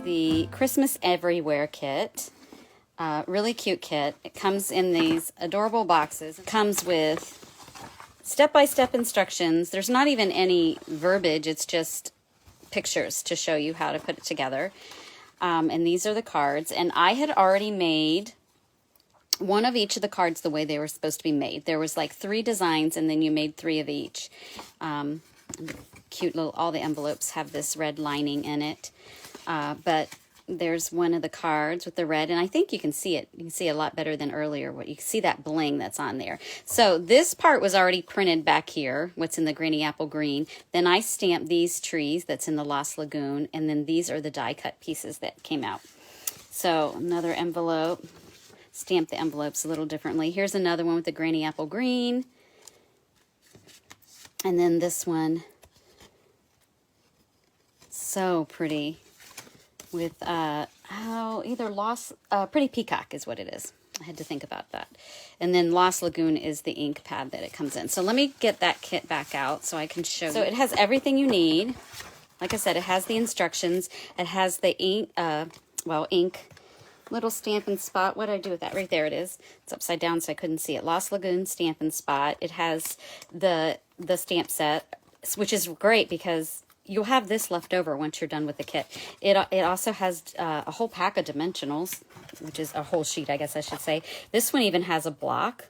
the Christmas Everywhere kit. Really cute kit. It comes in these adorable boxes. It comes with step-by-step instructions. There's not even any verbiage. It's just pictures to show you how to put it together. And these are the cards. And I had already made one of each of the cards the way they were supposed to be made. There was like 3 designs, and then you made 3 of each. Cute little, all the envelopes have this red lining in it. But there's one of the cards with the red, and I think you can see it. You can see it a lot better than earlier. You can see that bling that's on there. So this part was already printed back here, what's in the Granny Apple Green. Then I stamped these trees that's in the Lost Lagoon, and then these are the die cut pieces that came out. So another envelope. Stamp the envelopes a little differently. Here's another one with the Granny Apple Green. And then this one. So pretty. With either Lost Pretty Peacock is what it is. I had to think about that. And then Lost Lagoon is the ink pad that it comes in. So let me get that kit back out so I can show you. So it has everything you need. Like I said, it has the instructions. It has the ink, ink, little stamp and spot. What did I do with that? Right there it is. It's upside down so I couldn't see it. Lost Lagoon stamp and spot. It has the stamp set, which is great because you'll have this left over once you're done with the kit. It also has a whole pack of dimensionals, which is a whole sheet, I guess I should say. This one even has a block,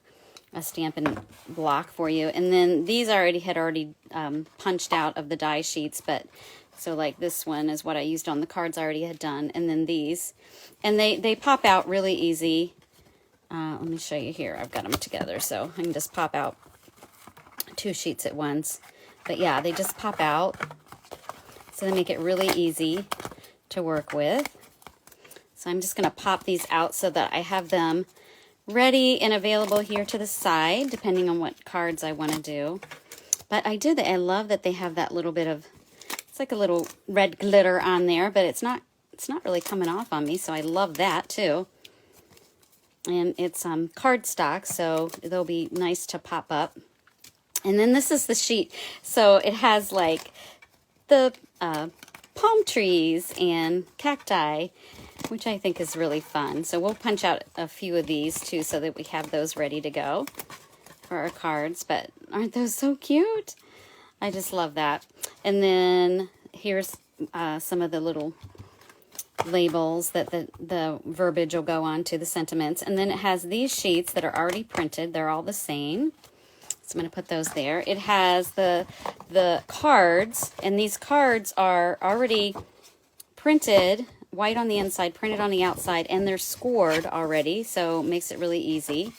a stamping block for you. And then these had already punched out of the die sheets, but so like this one is what I used on the cards I already had done. And then these, and they pop out really easy. Let me show you here. I've got them together, so I can just pop out 2 sheets at once. But yeah, they just pop out. So they make it really easy to work with. So I'm just going to pop these out so that I have them ready and available here to the side, depending on what cards I want to do. But I love that they have that little bit of, it's like a little red glitter on there, but it's not really coming off on me, so I love that too. And it's cardstock, so they'll be nice to pop up. And then this is the sheet. So it has like the palm trees and cacti, which I think is really fun. So we'll punch out a few of these too so that we have those ready to go for our cards. But aren't those so cute? I just love that. And then here's some of the little labels that the verbiage will go on to, the sentiments. And then it has these sheets that are already printed. They're all the same. So I'm going to put those there. It has the cards, and these cards are already printed, white on the inside, printed on the outside, and they're scored already, so it makes it really easy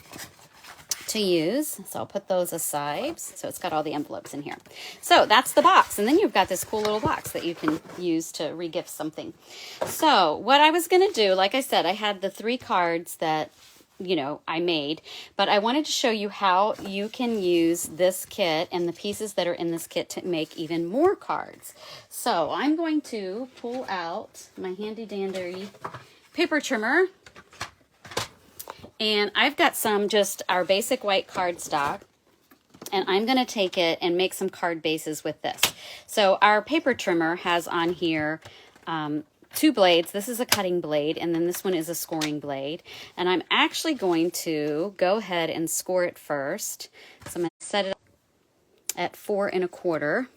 to use. So I'll put those aside. So it's got all the envelopes in here. So that's the box, and then you've got this cool little box that you can use to re-gift something. So what I was going to do, like I said, I had the 3 cards that I made, but I wanted to show you how you can use this kit and the pieces that are in this kit to make even more cards. So I'm going to pull out my handy dandy paper trimmer, and I've got some just our basic white cardstock, and I'm going to take it and make some card bases with this. So our paper trimmer has on here 2 blades. This is a cutting blade, and then this one is a scoring blade. And I'm actually going to go ahead and score it first. So I'm going to set it at 4 1/4.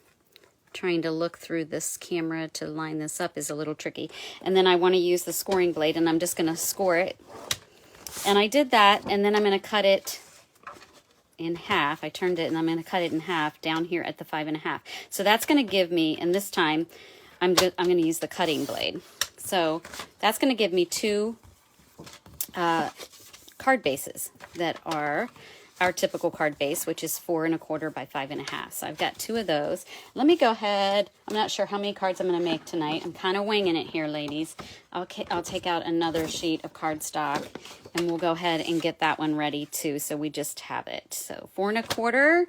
Trying to look through this camera to line this up is a little tricky. And then I want to use the scoring blade, and I'm just going to score it. And I did that, and then I'm going to cut it in half. I turned it, and I'm going to cut it in half down here at the 5 1/2. So that's going to give me, and this time, I'm going to use the cutting blade. So that's going to give me 2 card bases that are our typical card base, which is 4 1/4 by 5 1/2. So I've got 2 of those. Let me go ahead. I'm not sure how many cards I'm going to make tonight. I'm kind of winging it here, ladies. I'll take out another sheet of cardstock, and we'll go ahead and get that one ready too, so we just have it. So 4 1/4.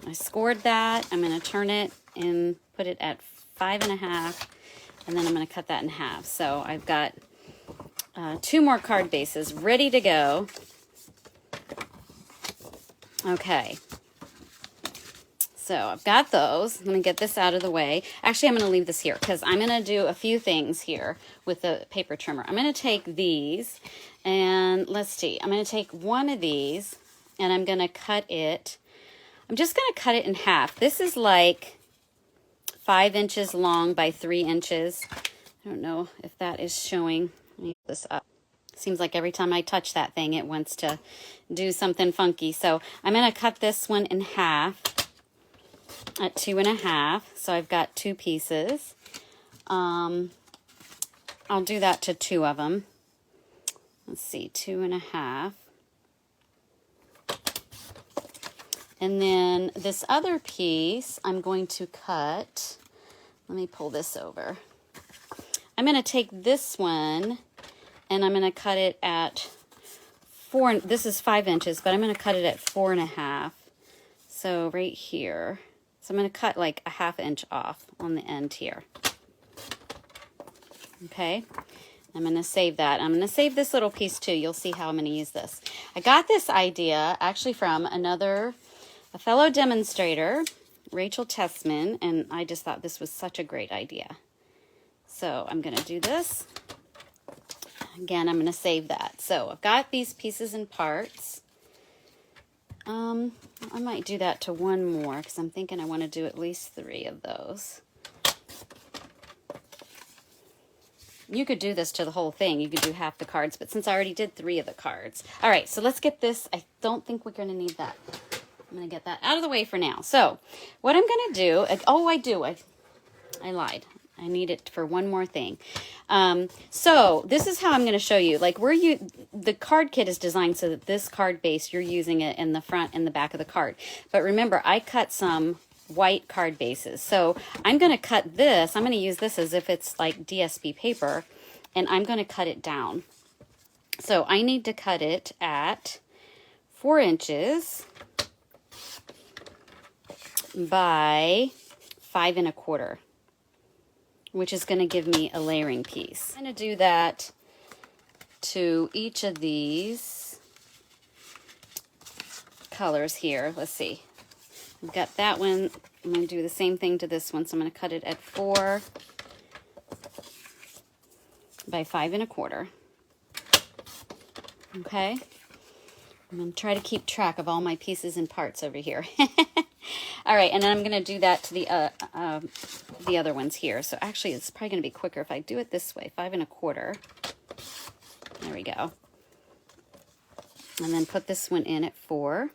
I scored that. I'm going to turn it and put it at 5 1/2, and then I'm going to cut that in half. So I've got 2 more card bases ready to go. Okay. So I've got those. I'm going to get this out of the way. Actually, I'm going to leave this here because I'm going to do a few things here with the paper trimmer. I'm going to take these and let's see. I'm going to take one of these and I'm going to cut it. I'm just going to cut it in half. This is like 5 inches long by 3 inches. I don't know if that is showing. Let me put this up. Seems like every time I touch that thing, it wants to do something funky. So I'm going to cut this one in half at 2.5. So I've got 2 pieces. I'll do that to 2 of them. Let's see, 2.5. And then this other piece, I'm going to cut. Let me pull this over. I'm going to take this one and I'm going to cut it at 4. This is 5 inches, but I'm going to cut it at 4.5. So right here. So I'm going to cut like a 1/2 inch off on the end here. Okay. I'm going to save that. I'm going to save this little piece too. You'll see how I'm going to use this. I got this idea actually from a fellow demonstrator, Rachel Tessman, and I just thought this was such a great idea. So I'm going to do this. Again, I'm going to save that. So I've got these pieces and parts. I might do that to one more because I'm thinking I want to do at least 3 of those. You could do this to the whole thing. You could do half the cards, but since I already did 3 of the cards. All right, so let's get this. I don't think we're going to need that. I'm going to get that out of the way for now. So what I'm going to do, I lied. I need it for one more thing. So this is how I'm going to show you. Like the card kit is designed so that this card base, you're using it in the front and the back of the card. But remember, I cut some white card bases. So I'm going to cut this. I'm going to use this as if it's like DSP paper, and I'm going to cut it down. So I need to cut it at 4 inches by 5.25. Which is going to give me a layering piece. I'm going to do that to each of these colors here. Let's see. I've got that one. I'm going to do the same thing to this one. So I'm going to cut it at 4 by 5.25. Okay. I'm going to try to keep track of all my pieces and parts over here. All right, and then I'm going to do that to the other ones here. So actually, it's probably going to be quicker if I do it this way, 5.25. There we go. And then put this one in at 4.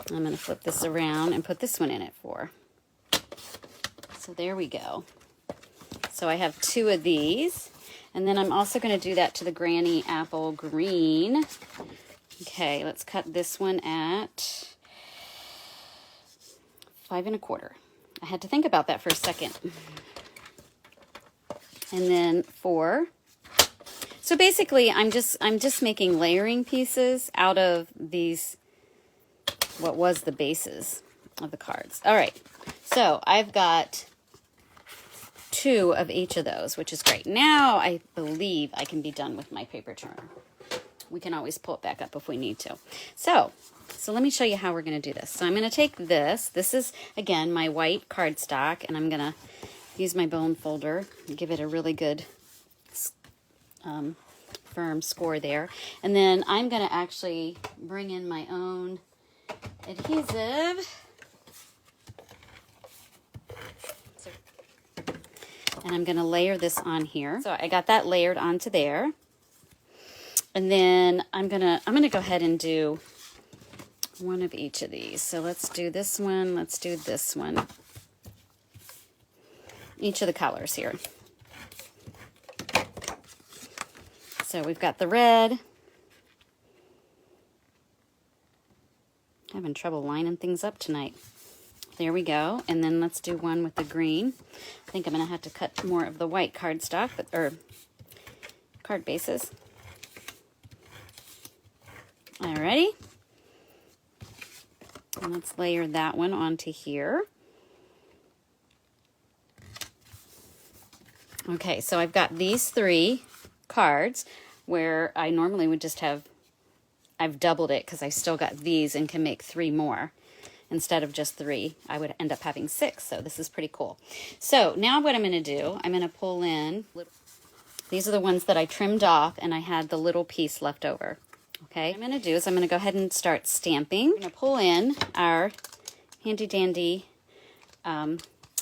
I'm going to flip this around and put this one in at 4. So there we go. So I have 2 of these. And then I'm also going to do that to the Granny Apple Green. Okay, let's cut this one at 5.25. I had to think about that for a second. And then 4. So basically, I'm just making layering pieces out of these, what was the bases of the cards. All right, so I've got 2 of each of those, which is great. Now I believe I can be done with my paper trimmer. We can always pull it back up if we need to. So let me show you how we're going to do this. So I'm going to take this. This is, again, my white cardstock, and I'm going to use my bone folder and give it a really good firm score there. And then I'm going to actually bring in my own adhesive. And I'm going to layer this on here. So I got that layered onto there. And then I'm gonna go ahead and do one of each of these. So let's do this one. Let's do this one. Each of the colors here. So we've got the red. Having trouble lining things up tonight. There we go. And then let's do one with the green. I think I'm going to have to cut more of the white cardstock, or card bases. Alrighty. And let's layer that one onto here. Okay, so I've got these 3 cards where I normally would just have, I've doubled it because I still got these and can make 3 more. instead of just 3, I would end up having 6. So this is pretty cool. So now what I'm going to do, I'm going to pull in, these are the ones that I trimmed off and I had the little piece left over. Okay, what I'm going to do is I'm going to go ahead and start stamping. I'm going to pull in our handy dandy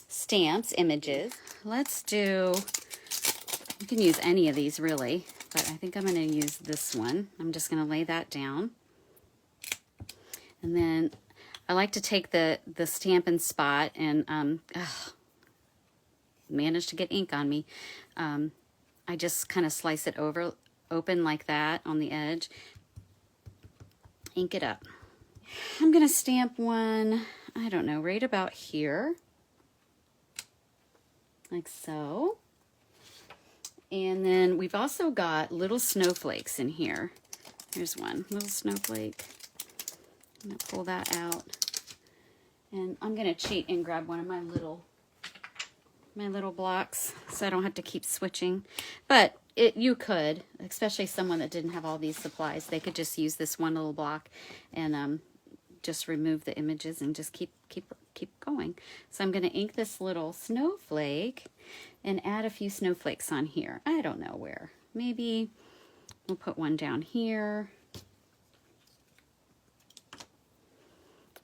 stamps, images. Let's do, you can use any of these really, but I think I'm going to use this one. I'm just going to lay that down. And then I like to take the Stampin' Spot and managed to get ink on me. I just kind of slice it open like that on the edge. Ink it up. I'm going to stamp one, I don't know, right about here. Like so. And then we've also got little snowflakes in here. Here's one, little snowflake. I'm going to pull that out. And I'm going to cheat and grab one of my little blocks so I don't have to keep switching. But you could, especially someone that didn't have all these supplies, they could just use this one little block and just remove the images and just keep going. So I'm going to ink this little snowflake and add a few snowflakes on here. I don't know where. Maybe we'll put one down here.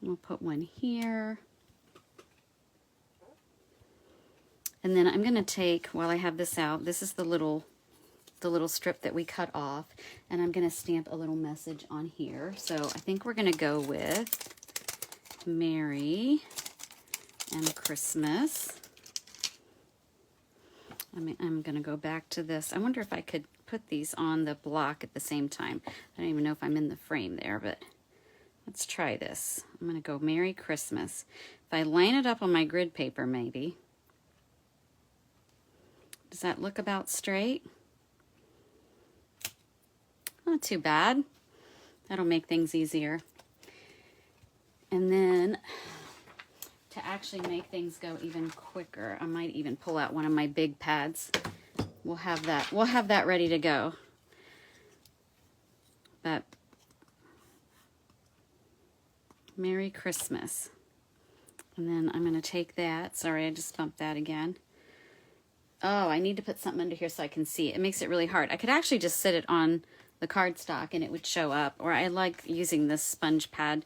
We'll put one here. And then I'm going to take, while I have this out, this is the little strip that we cut off, and I'm going to stamp a little message on here. So I think we're going to go with Merry and Christmas. I'm going to go back to this. I wonder if I could put these on the block at the same time. I don't even know if I'm in the frame there, but let's try this. I'm going to go Merry Christmas. If I line it up on my grid paper, maybe. Does that look about straight? Not too bad. That'll make things easier. And then to actually make things go even quicker, I might even pull out one of my big pads. We'll have that ready to go. But Merry Christmas. And then I'm going to take that. Sorry, I just bumped that again. Oh, I need to put something under here so I can see it. It makes it really hard. I could actually just sit it on the cardstock and it would show up. Or I like using this sponge pad,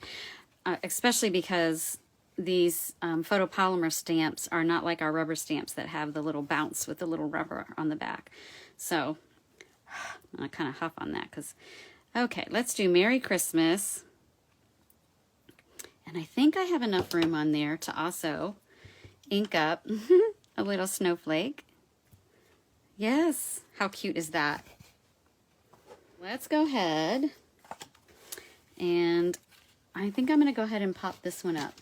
especially because these photopolymer stamps are not like our rubber stamps that have the little bounce with the little rubber on the back. So I'm going to kind of huff on that because, okay, let's do Merry Christmas. And I think I have enough room on there to also ink up a little snowflake. Yes, how cute is that? Let's go ahead, and I think I'm going to go ahead and pop this one up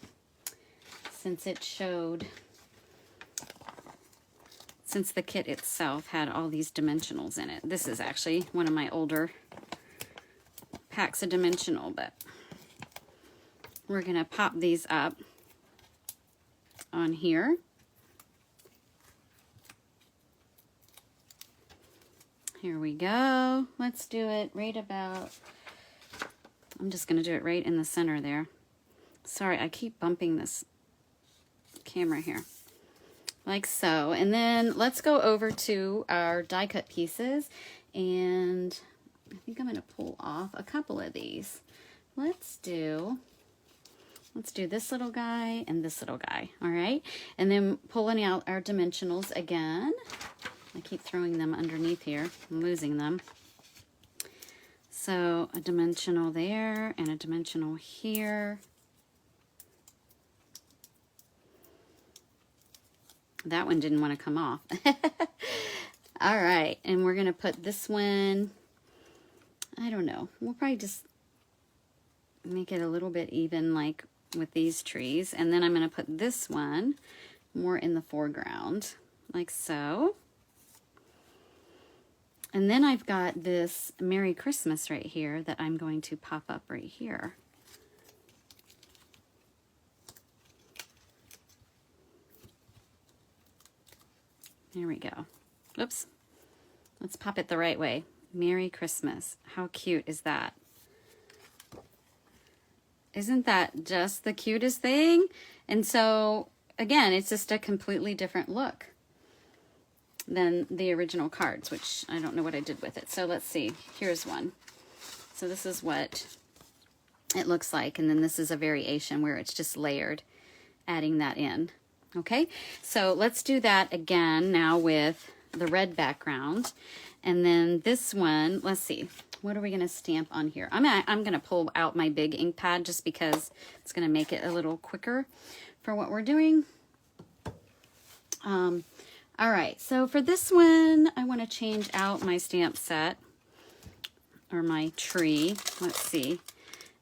since it showed, since the kit itself had all these dimensionals in it. This is actually one of my older packs of dimensional, but we're going to pop these up on here. Here we go. Let's do it right about, I'm just going to do it right in the center there. Sorry, I keep bumping this camera here. Like so. And then let's go over to our die cut pieces. And I think I'm going to pull off a couple of these. Let's do this little guy and this little guy. All right. And then pulling out our dimensionals again. I keep throwing them underneath here. I'm losing them. So a dimensional there and a dimensional here. That one didn't want to come off. All right, and we're going to put this one, I don't know, we'll probably just make it a little bit even like with these trees. And then I'm going to put this one more in the foreground, like so. And then I've got this Merry Christmas right here that I'm going to pop up right here. There we go. Oops. Let's pop it the right way. Merry Christmas. How cute is that? Isn't that just the cutest thing? And so, again, it's just a completely different look than the original cards, which I don't know what I did with it. So let's see. Here's one. So this is what it looks like. And then this is a variation where it's just layered, adding that in. Okay, so let's do that again now with the red background. And then this one, let's see, what are we going to stamp on here? I'm going to pull out my big ink pad just because it's going to make it a little quicker for what we're doing. All right, so for this one, I want to change out my stamp set or my tree. Let's see.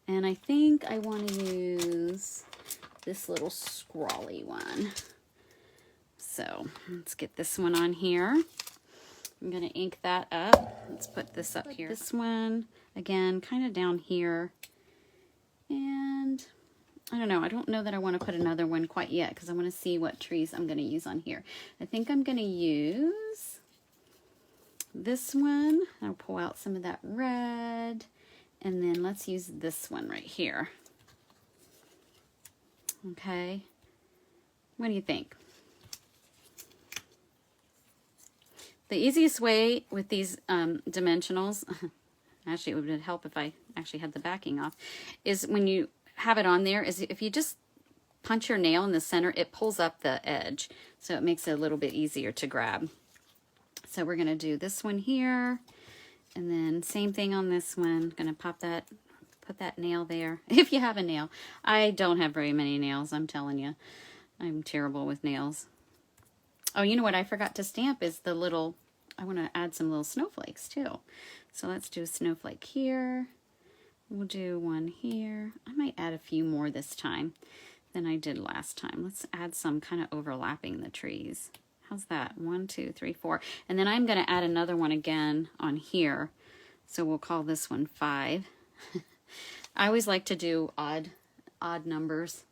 And I think I want to use this little scrawly one. So let's get this one on here. I'm going to ink that up. Let's put this up here. This one, again, kind of down here. And I don't know. I don't know that I want to put another one quite yet because I want to see what trees I'm going to use on here. I think I'm going to use this one. I'll pull out some of that red. And then let's use this one right here. Okay. What do you think? The easiest way with these dimensionals, actually it would help if I actually had the backing off, is when you have it on there, is if you just punch your nail in the center, it pulls up the edge. So it makes it a little bit easier to grab. So we're going to do this one here. And then same thing on this one. Going to put that nail there. If you have a nail. I don't have very many nails, I'm telling you. I'm terrible with nails. Oh, you know what I forgot to stamp is the little, I want to add some little snowflakes too. So let's do a snowflake here. We'll do one here. I might add a few more this time than I did last time. Let's add some kind of overlapping the trees. How's that? 1, 2, 3, 4. And then I'm going to add another one again on here. So we'll call this one 5. I always like to do odd numbers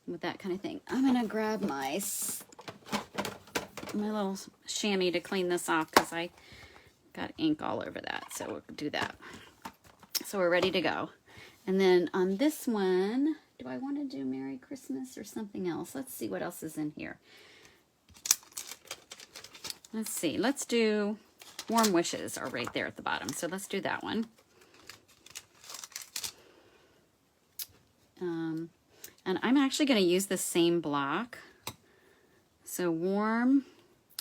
with that kind of thing. I'm going to grab my little chamois to clean this off because I got ink all over that. So we'll do that. So we're ready to go. And then on this one, do I want to do Merry Christmas or something else? Let's see what else is in here. Let's see. Let's do Warm Wishes are right there at the bottom. So let's do that one. And I'm actually going to use the same block. So Warm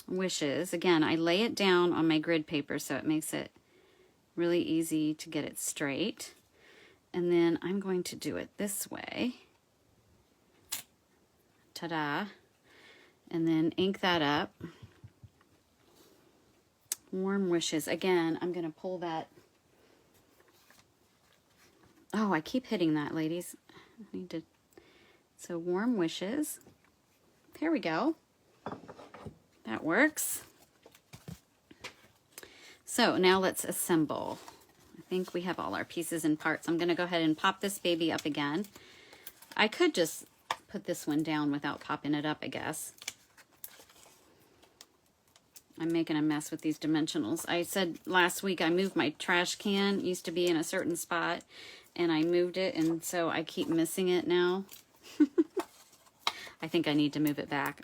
Wishes. Again, I lay it down on my grid paper so it makes it really easy to get it straight. And then I'm going to do it this way. Ta-da. And then ink that up. Warm Wishes. Again, I'm going to pull that. Oh, I keep hitting that, ladies. I need to. So Warm Wishes. There we go. That works. So now let's assemble. I think we have all our pieces and parts. I'm going to go ahead and pop this baby up again. I could just put this one down without popping it up, I guess. I'm making a mess with these dimensionals. I said last week I moved my trash can. It used to be in a certain spot, and I moved it, and so I keep missing it now. I think I need to move it back.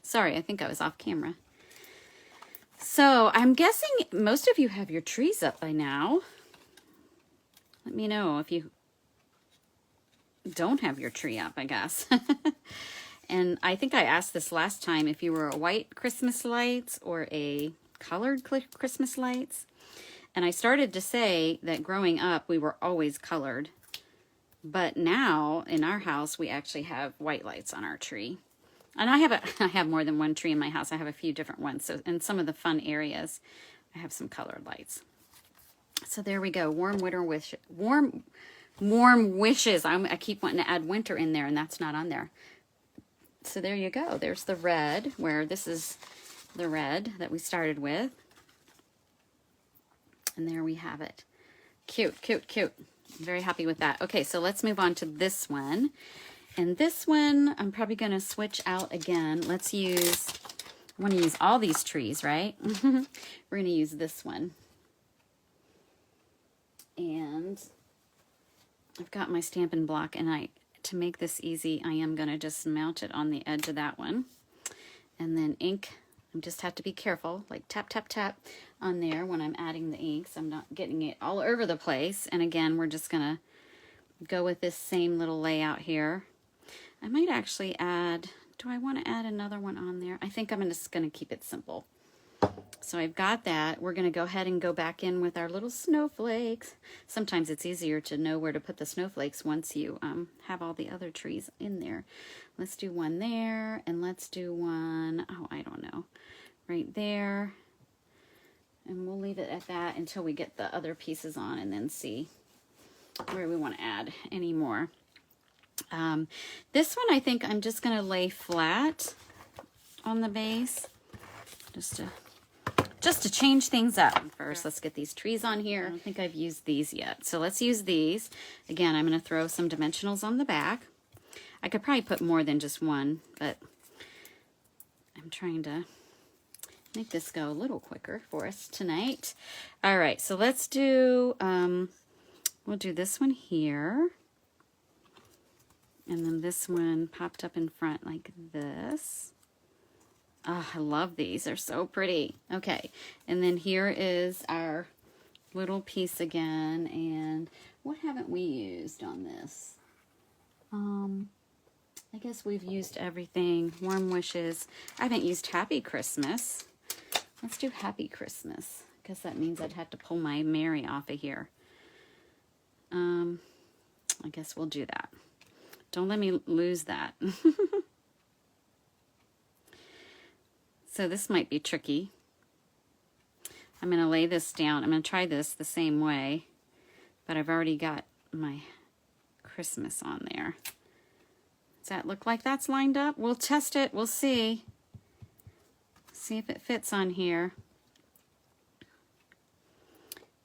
Sorry, I think I was off camera. So I'm guessing most of you have your trees up by now. Let me know if you don't have your tree up, I guess. And I think I asked this last time if you were a white Christmas lights or a colored Christmas lights. And I started to say that growing up, we were always colored. But now in our house, we actually have white lights on our tree. And I have more than one tree in my house. I have a few different ones. So in some of the fun areas, I have some colored lights. So there we go. Warm wishes. I keep wanting to add winter in there, and that's not on there. So there you go. There's the red, where this is the red that we started with. And there we have it. Cute, cute, cute. I'm very happy with that. Okay, so let's move on to this one. And this one, I'm probably going to switch out again. Let's use, I want to use all these trees, right? We're going to use this one. And I've got my Stampin' Block, and to make this easy, I am going to just mount it on the edge of that one. And then ink, I just have to be careful, like tap, tap, tap on there when I'm adding the ink, so I'm not getting it all over the place. And again, we're just going to go with this same little layout here. I might actually add, do I want to add another one on there? I think I'm just going to keep it simple. So I've got that. We're going to go ahead and go back in with our little snowflakes. Sometimes it's easier to know where to put the snowflakes once you have all the other trees in there. Let's do one there, and let's do one, oh, I don't know, right there. And we'll leave it at that until we get the other pieces on and then see where we want to add any more. This one I think I'm just going to lay flat on the base just to change things up. First, let's get these trees on here. I don't think I've used these yet. So let's use these. Again, I'm going to throw some dimensionals on the back. I could probably put more than just one, but I'm trying to make this go a little quicker for us tonight. All right, so let's do, we'll do this one here. And then this one popped up in front like this. Oh, I love these. They're so pretty. Okay, and then here is our little piece again. And what haven't we used on this? I guess we've used everything. Warm wishes. I haven't used Happy Christmas. Let's do Happy Christmas, because that means I'd have to pull my Mary off of here. I guess we'll do that. Don't let me lose that. So this might be tricky. I'm going to lay this down. I'm going to try this the same way, but I've already got my Christmas on there. Does that look like that's lined up? We'll test it. We'll see. See if it fits on here.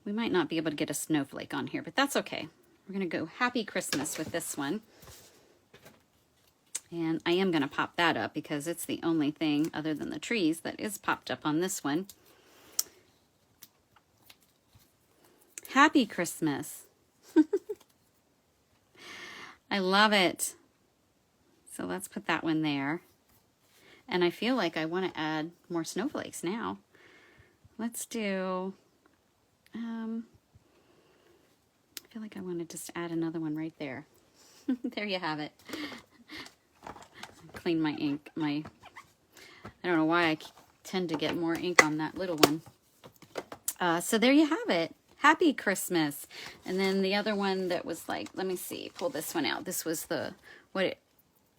We might not be able to get a snowflake on here, but that's okay. We're going to go Happy Christmas with this one. And I am going to pop that up because it's the only thing other than the trees that is popped up on this one. Happy Christmas. I love it. So let's put that one there. And I feel like I want to add more snowflakes now. Let's do, I feel like I want to just add another one right there. There you have it. Clean my ink. I don't know why I tend to get more ink on that little one. So there you have it. Happy Christmas. And then the other one that was like, let me see, pull this one out. This was what it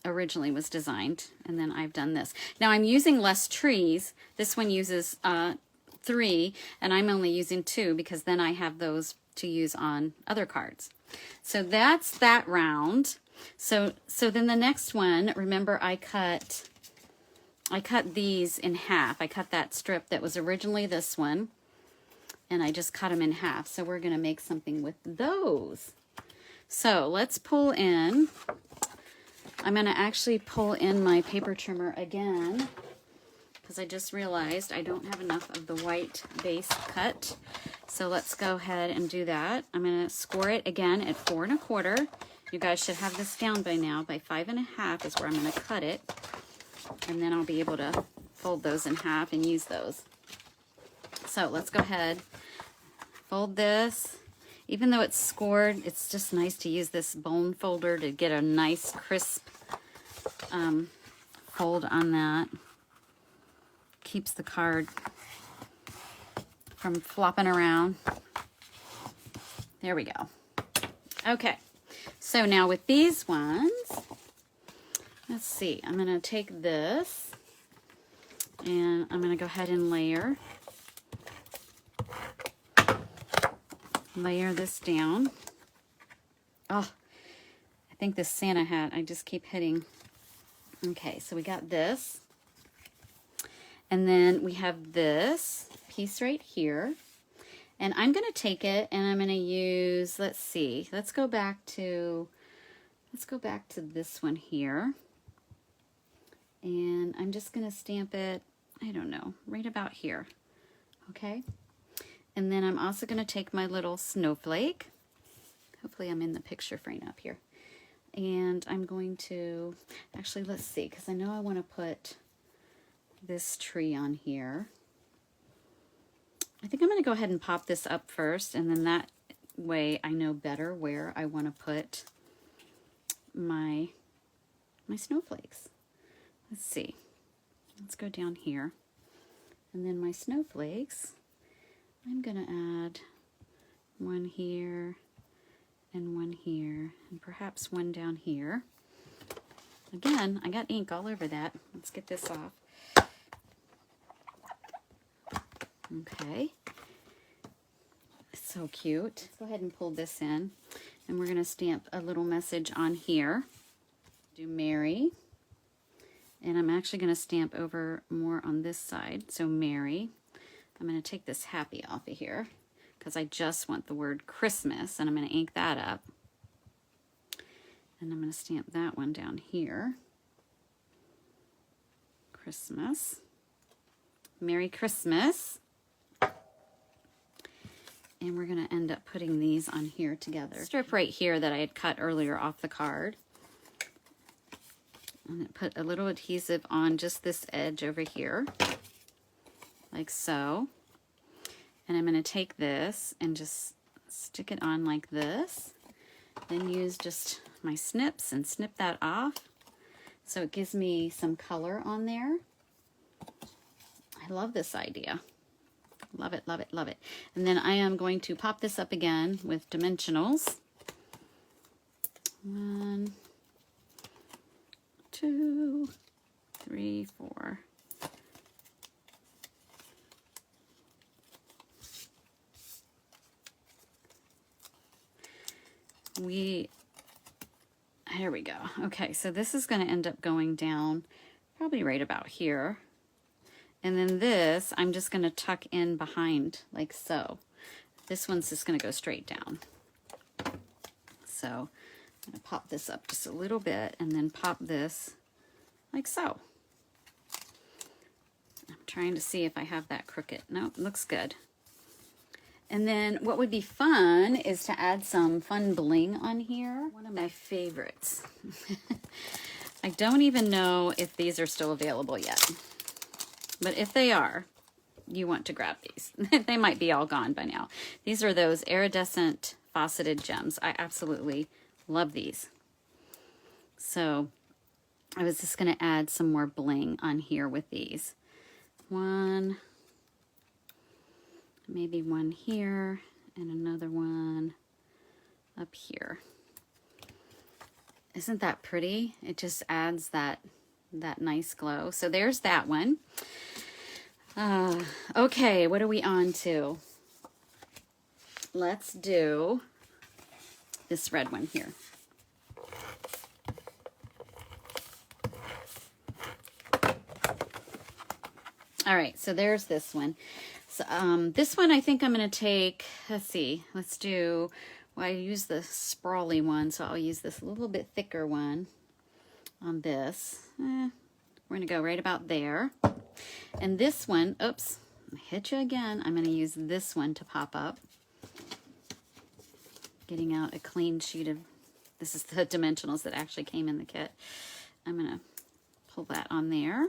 originally was designed. And then I've done this. Now I'm using less trees. This one uses 3, and I'm only using 2 because then I have those to use on other cards. So that's that round. So then the next one, remember I cut these in half. I cut that strip that was originally this one, and I just cut them in half. So we're going to make something with those. So let's pull in. I'm going to actually pull in my paper trimmer again, because I just realized I don't have enough of the white base cut. So let's go ahead and do that. I'm going to score it again at 4 1/4. You guys should have this down by now. By 5 1/2 is where I'm going to cut it. And then I'll be able to fold those in half and use those. So let's go ahead, fold this. Even though it's scored, it's just nice to use this bone folder to get a nice crisp fold on that. Keeps the card from flopping around. There we go. Okay. So now with these ones, let's see, I'm going to take this and I'm going to go ahead and layer this down. Oh, I think this Santa hat, I just keep hitting. Okay, so we got this. And then we have this piece right here. And I'm going to take it and I'm going to use, let's see, let's go back to this one here. And I'm just going to stamp it, I don't know, right about here. Okay? And then I'm also going to take my little snowflake. Hopefully I'm in the picture frame up here. And I'm going to, actually let's see, because I know I want to put this tree on here. I think I'm going to go ahead and pop this up first, and then that way I know better where I want to put my snowflakes. Let's see. Let's go down here. And then my snowflakes, I'm going to add one here and one here, and perhaps one down here. Again, I got ink all over that. Let's get this off. Okay. It's so cute. Let's go ahead and pull this in, and we're going to stamp a little message on here. Do Mary. And I'm actually going to stamp over more on this side. So Mary. I'm going to take this happy off of here because I just want the word Christmas, and I'm going to ink that up. And I'm going to stamp that one down here. Christmas. Merry Christmas. And we're going to end up putting these on here together. Strip right here that I had cut earlier off the card. And put a little adhesive on just this edge over here, like so. And I'm going to take this and just stick it on like this. Then use just my snips and snip that off. So it gives me some color on there. I love this idea. Love it, love it, love it. And then I am going to pop this up again with dimensionals. 1, 2, 3, 4. Here we go. Okay, so this is going to end up going down probably right about here. And then this, I'm just going to tuck in behind like so. This one's just going to go straight down. So I'm going to pop this up just a little bit and then pop this like so. I'm trying to see if I have that crooked. No, it looks good. And then what would be fun is to add some fun bling on here. One of my favorites. I don't even know if these are still available yet. But if they are, you want to grab these. They might be all gone by now. These are those iridescent faceted gems. I absolutely love these. So I was just going to add some more bling on here with these. One, maybe one here, and another one up here. Isn't that pretty? It just adds that nice glow. So there's that one. Okay, what are we on to? Let's do this red one here. All right, so there's this one. So, this one I think I'm going to take, let's see, let's do, well, I use the sprawly one, so I'll use this little bit thicker one on this. We're going to go right about there. And this one, oops, I hit you again. I'm going to use this one to pop up. Getting out a clean sheet of, this is the dimensionals that actually came in the kit. I'm going to pull that on there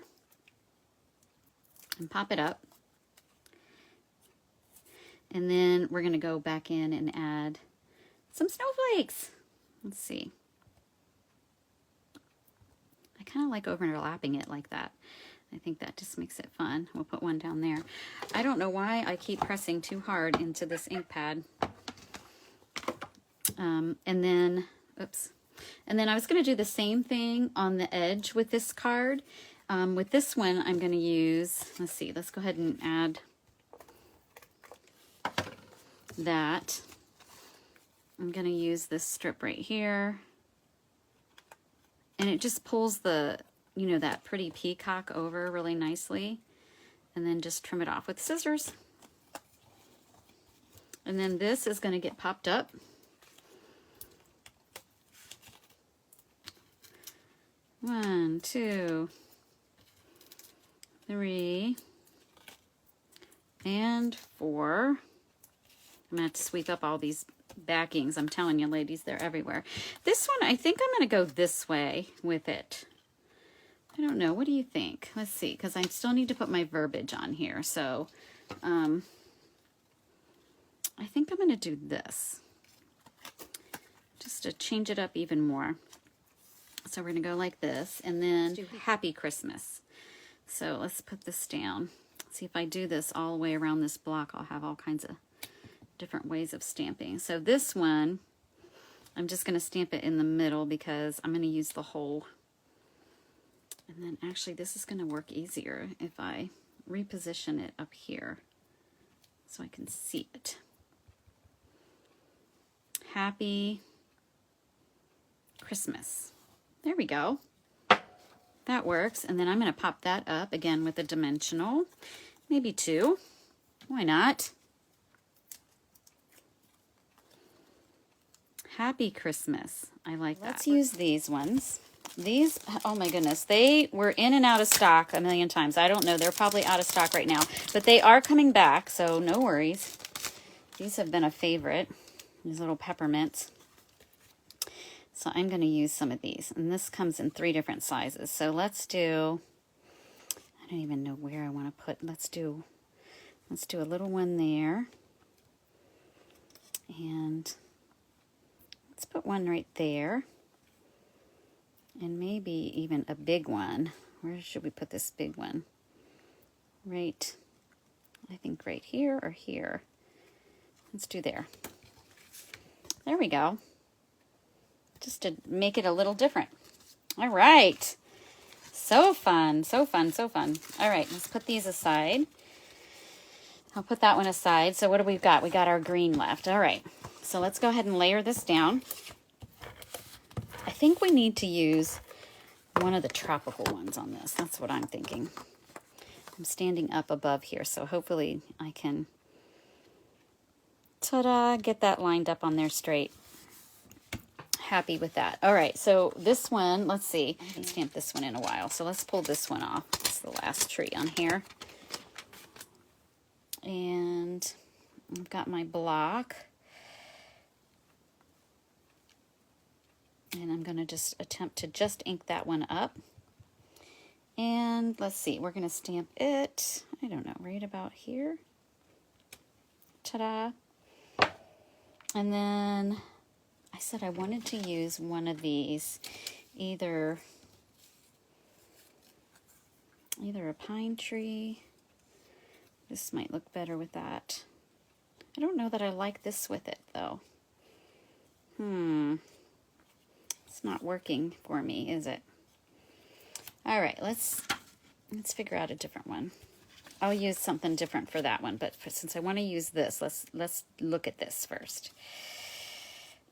and pop it up. And then we're going to go back in and add some snowflakes. Let's see. I kind of like overlapping it like that. I think that just makes it fun. We'll put one down there. I don't know why I keep pressing too hard into this ink pad. And then, oops. And then I was going to do the same thing on the edge with this card. With this one, I'm going to use, let's see, let's go ahead and add that. I'm going to use this strip right here. And it just pulls the, you know, that pretty peacock over really nicely. And then just trim it off with scissors. And then this is going to get popped up. One, two, three, and four. I'm going to have to sweep up all these backings. I'm telling you, ladies, they're everywhere. This one, I think I'm going to go this way with it. I don't know. What do you think? Let's see, because I still need to put my verbiage on here. So I think I'm going to do this just to change it up even more. So we're going to go like this, and then do Happy Christmas. So let's put this down. See, if I do this all the way around this block, I'll have all kinds of different ways of stamping. So this one, I'm just going to stamp it in the middle because I'm going to use the whole. And then actually this is going to work easier if I reposition it up here so I can see it. Happy Christmas. There we go. That works. And then I'm going to pop that up again with a dimensional, maybe 2. Why not? Happy Christmas. I like that. Let's use these ones. These, oh my goodness, they were in and out of stock a million times. I don't know. They're probably out of stock right now, but they are coming back, so no worries. These have been a favorite, these little peppermints. So I'm going to use some of these, and this comes in 3 different sizes. So let's do, I don't even know where I want to put, let's do a little one there. And let's put one right there. And maybe even a big one. Where should we put this big one? Right, I think right here or here. Let's do there. There we go. Just to make it a little different. All right. So fun, so fun, so fun. All right, let's put these aside. I'll put that one aside. So what do we got? We got our green left. All right. So let's go ahead and layer this down. I think we need to use one of the tropical ones on this. That's what I'm thinking. I'm standing up above here, so hopefully I can, ta-da, get that lined up on there straight. Happy with that. All right, so this one, let's see. I haven't stamped this one in a while, so let's pull this one off. It's the last tree on here. And I've got my block. And I'm going to just attempt to just ink that one up. And let's see, we're going to stamp it, I don't know, right about here. Ta-da. And then I said I wanted to use one of these, either a pine tree. This might look better with that. I don't know that I like this with it, though. It's not working for me, is it? All right, let's figure out a different one. I'll use something different for that one, but since I want to use this, let's look at this first.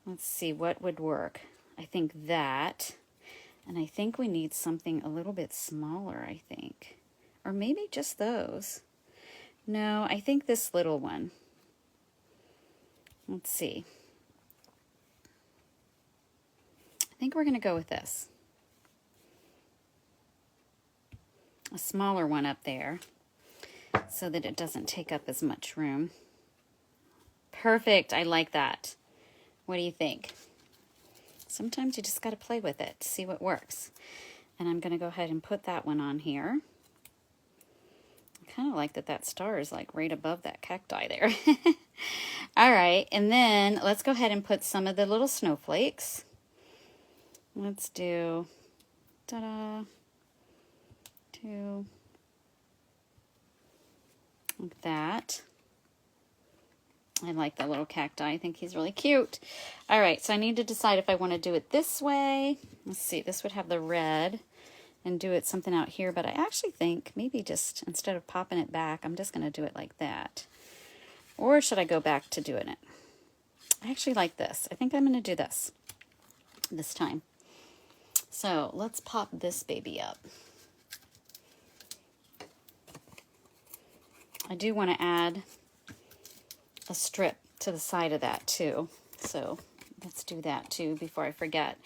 Let's see what would work. I think that, and I think we need something a little bit smaller, I think. Or maybe just those. No, I think this little one. Let's see. I think we're going to go with this. A smaller one up there so that it doesn't take up as much room. Perfect. I like that. What do you think? Sometimes you just got to play with it to see what works. And I'm going to go ahead and put that one on here. I kind of like that star is like right above that cacti there. All right. And then let's go ahead and put some of the little snowflakes. Let's do, ta-da, 2, like that. I like that little cacti. I think he's really cute. All right, so I need to decide if I want to do it this way. Let's see, this would have the red and do it something out here, but I actually think maybe just instead of popping it back, I'm just going to do it like that. Or should I go back to doing it? I actually like this. I think I'm going to do this time. So let's pop this baby up. I do want to add a strip to the side of that too. So let's do that too before I forget.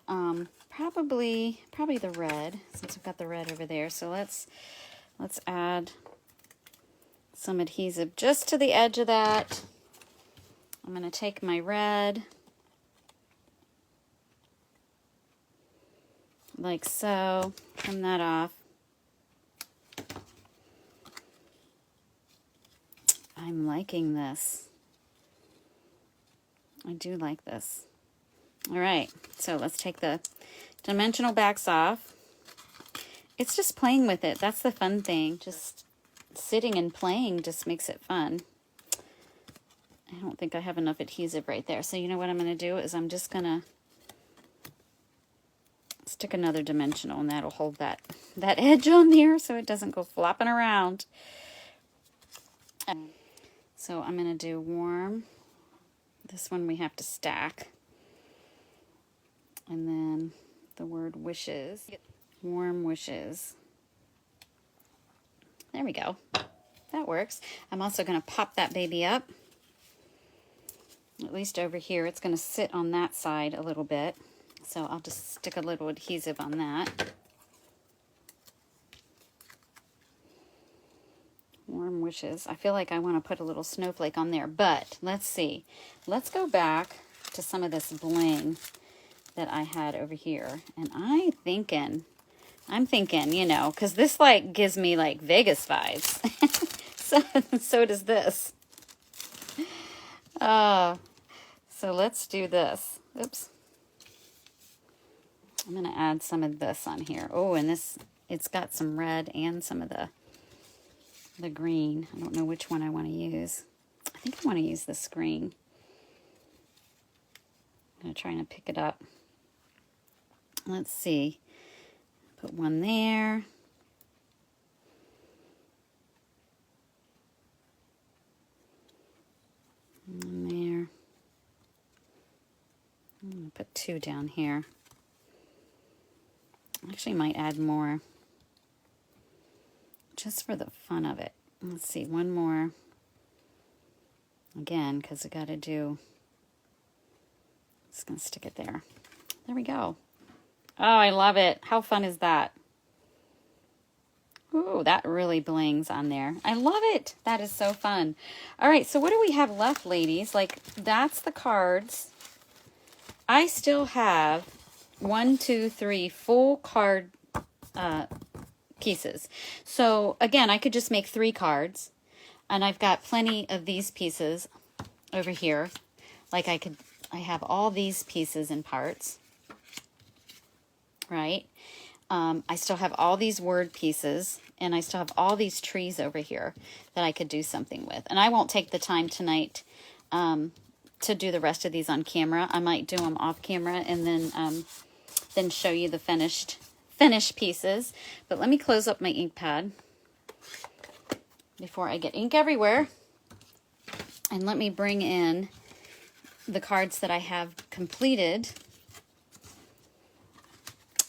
Probably the red, since we've got the red over there. So let's add some adhesive just to the edge of that. I'm going to take my red, like so, trim that off. I'm liking this. I do like this. All right, so let's take the dimensional backs off. It's just playing with it. That's the fun thing. Just sitting and playing just makes it fun. I don't think I have enough adhesive right there. So you know what I'm going to do is I'm just going to stick another dimensional, and that'll hold that edge on there so it doesn't go flopping around. So I'm going to do warm. This one we have to stack. And then the word wishes. Warm wishes. There we go. That works. I'm also going to pop that baby up. At least over here. It's going to sit on that side a little bit. So I'll just stick a little adhesive on that. Warm wishes. I feel like I want to put a little snowflake on there, but let's see. Let's go back to some of this bling that I had over here. And I'm thinking, you know, because this like gives me like Vegas vibes. So does this. So let's do this. Oops. I'm going to add some of this on here. Oh, and this, it's got some red and some of the green. I don't know which one I want to use. I think I want to use this green. I'm going to try and pick it up. Let's see. Put one there. One there. I'm going to put two down here. Actually might add more. Just for the fun of it. Let's see, one more. Again, because I got to do... Just going to stick it there. There we go. Oh, I love it. How fun is that? Ooh, that really blings on there. I love it. That is so fun. All right, so what do we have left, ladies? Like, that's the cards. I still have 1, 2, 3 full card pieces. So, again, I could just make 3 cards. And I've got plenty of these pieces over here. Like, I have all these pieces and parts. Right? I still have all these word pieces, and I still have all these trees over here that I could do something with. And I won't take the time tonight to do the rest of these on camera. I might do them off camera and then show you the finished pieces. But let me close up my ink pad before I get ink everywhere. And let me bring in the cards that I have completed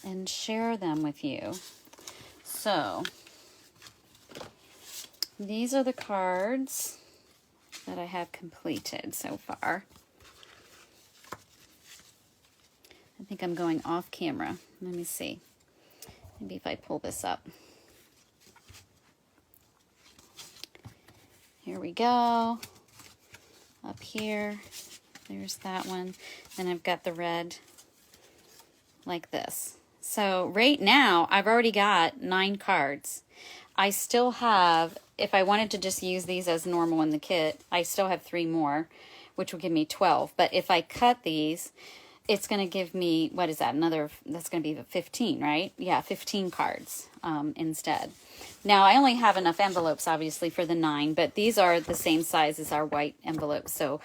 and share them with you. So, these are the cards that I have completed so far. I think I'm going off camera. Let me see. Maybe if I pull this up. Here we go. Up here. There's that one. Then I've got the red like this. So right now, I've already got 9 cards. I still have, if I wanted to just use these as normal in the kit, I still have 3 more, which will give me 12. But if I cut these, it's going to give me, what is that, that's going to be 15, right? Yeah, 15 cards instead. Now, I only have enough envelopes, obviously, for the 9, but these are the same size as our white envelopes, so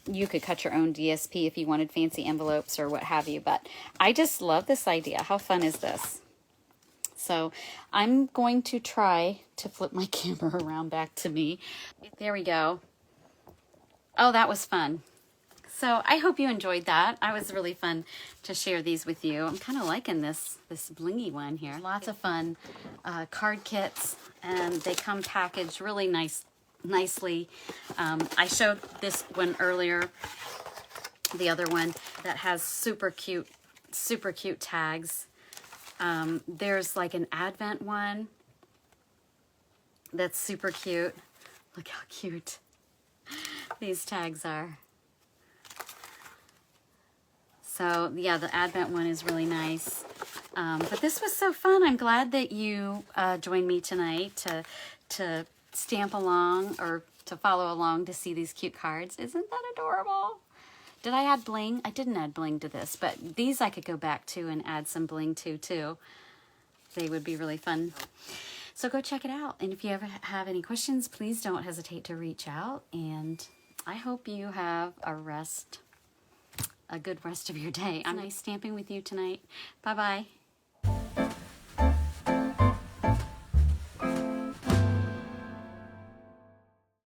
you could cut your own DSP if you wanted fancy envelopes or what have you, but I just love this idea. How fun is this? So I'm going to try to flip my camera around back to me. There we go. Oh, that was fun. So I hope you enjoyed that. I was really fun to share these with you. I'm kind of liking this blingy one here. Lots of fun card kits, and they come packaged really nicely. I showed this one earlier, the other one that has super cute tags. There's like an Advent one that's super cute. Look how cute. these tags are. So yeah, the Advent one is really nice. But this was so fun. I'm glad that you joined me tonight to stamp along or to follow along to see these cute cards. Isn't that adorable? Did I add bling? I didn't add bling to this, but these I could go back to and add some bling to too. They would be really fun. So go check it out. And if you ever have any questions, please don't hesitate to reach out. And I hope you have a good rest of your day. I'm nice stamping with you tonight. Bye-bye.